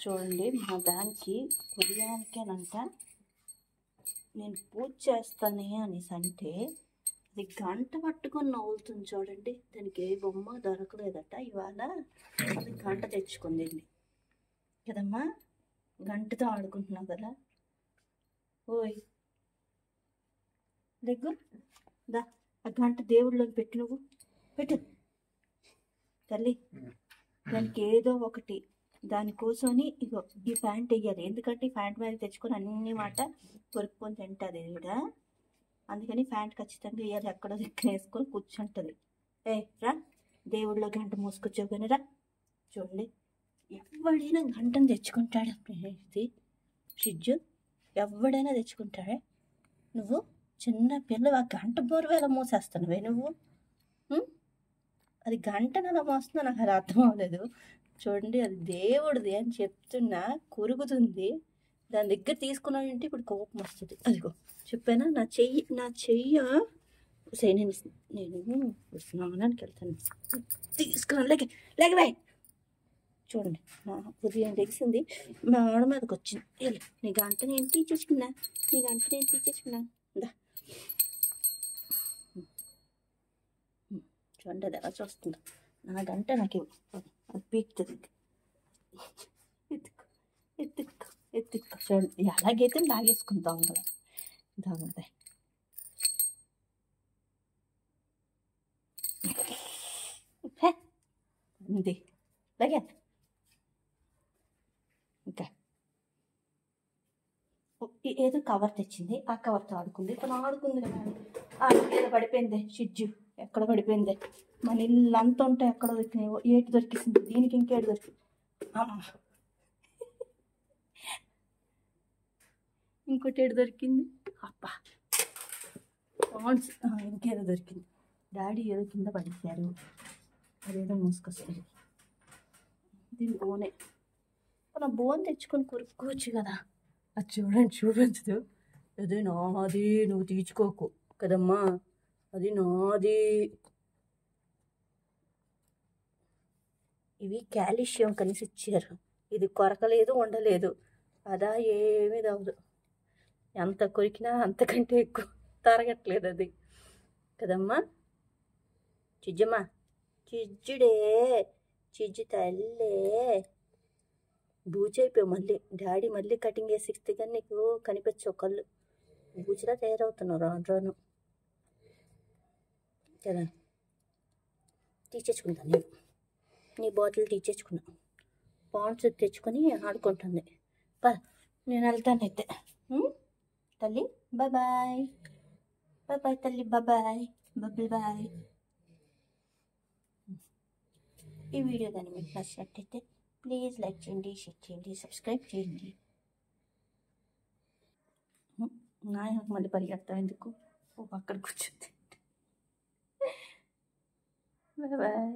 చూడండి, మా దానికి ఉదయానికేనంట నేను పూజ చేస్తానే అనేసి అంటే అది గంట పట్టుకొని నవ్వుతుంది. చూడండి, దానికి ఏ బొమ్మ దొరకలేదట. ఇవాళ అది గంట తెచ్చుకుంది కదమ్మా. గంటతో ఆడుకుంటున్నావు కదా. ఓయ్ దగ్గర దా, ఆ గంట దేవుళ్ళకి పెట్టు, నువ్వు పెట్టు తల్లి. దానికి ఏదో ఒకటి దానికోసమని ఇగో ఈ ప్యాంట్ వేయాలి. ఎందుకంటే ఈ ప్యాంట్ మీద తెచ్చుకొని అన్ని మాట కొరుక్కొని తింటుంది ఈడ. అందుకని ప్యాంట్ ఖచ్చితంగా వేయాలి. ఎక్కడో దిక్కున వేసుకొని కూర్చుంటుంది. రా, దేవుళ్ళ గంట మోసుకొచ్చావు కానీ రా. చూడండి, ఎవడైనా గంటను తెచ్చుకుంటాడు. ఇది ఫ్రిడ్జ్ ఎవడైనా తెచ్చుకుంటాడే. నువ్వు చిన్న పిల్లలు ఆ గంట బోరువేలా మోసేస్తున్నావే నువ్వు. అది గంటను అలా మోస్తుందో నాకు అది అర్థం అవ్వలేదు. చూడండి, అది దేవుడిది అని చెప్తున్నా కొరుకుతుంది. దాని దగ్గర తీసుకున్నానంటే ఇప్పుడు కోపం వస్తుంది. అదిగో చెప్పానా, నా చెయ్య సరే నేను స్నానానికి వెళ్తాను. తీసుకున్నాను, లేకవే. చూడండి, ఉదయం తెలిసింది మా ఆడ మీదకి వచ్చింది. వెళ్ళు, నీ గంట నేను తీసేసుకున్నా. దా, చూడండి అది ఎలా చూస్తుందో. నా గంట నాకు అది పీక్తుంది. ఎత్తుక్కో చూడండి, ఎలాగైతే లాగేసుకుంటాం కదా. దాందే ఉంది లాగే. ఇంకా ఏదో కవర్ తెచ్చింది, ఆ కవర్తో ఆడుకుంది. ఇప్పుడు ఆడుకుంది కదా, ఏదో పడిపోయింది. షిజ్జు ఎక్కడ పడిపోయింది. మన ఇల్లు అంతా ఉంటే ఎక్కడ దొరికినాయి. ఏటి దొరికింది దీనికి, ఇంకేటి దొరికింది. అమ్మ, ఇంకోటి ఏడు దొరికింది. అబ్బా, ఇంకేదో దొరికింది. డాడీ ఏదో కింద పడేశారు, అదేదో మోసుకొస్తుంది. దీని బోనే, నా బోన్ తెచ్చుకొని కొరుక్కోవచ్చు కదా. అది చూడండి, చూపించదు. అది నాది, నువ్వు తీసుకోకు కదమ్మా, అది నాది. ఇవి కాల్షియం కలిసి ఇచ్చారు. ఇది కొరకలేదు, ఉండలేదు. అదా ఏమీ తవ్వదు. ఎంత కొరికినా అంతకంటే ఎక్కువ తరగట్లేదు అది కదమ్మా. చిజ్జమ్మా, చిజ్జుడే, చిజ్జు తల్లే. బూజైపోయావు మళ్ళీ. డాడీ మళ్ళీ కటింగ్ వేసి ఇస్తే కానీ నీకు కనిపించవు కళ్ళు. బూజులా తయారవుతున్నావు రాను కదా. తీసేసుకుంటాను నేను, నీ బాటిల్ తీసేసుకున్నా. పాండ్స్ తెచ్చుకొని ఆడుకుంటుంది. నేను వెళ్తాను అయితే. తల్లి బాయ్ తల్లి, బాయ్. ఈ వీడియో కానీ మీకు నచ్చినట్టయితే ప్లీజ్ లైక్ చేయండి, షేర్ చేయండి, సబ్స్క్రైబ్ చేయండి. నాకు మళ్ళీ పరిగెడతాం ఎందుకు, అక్కడ కూర్చుంది. బాయ్.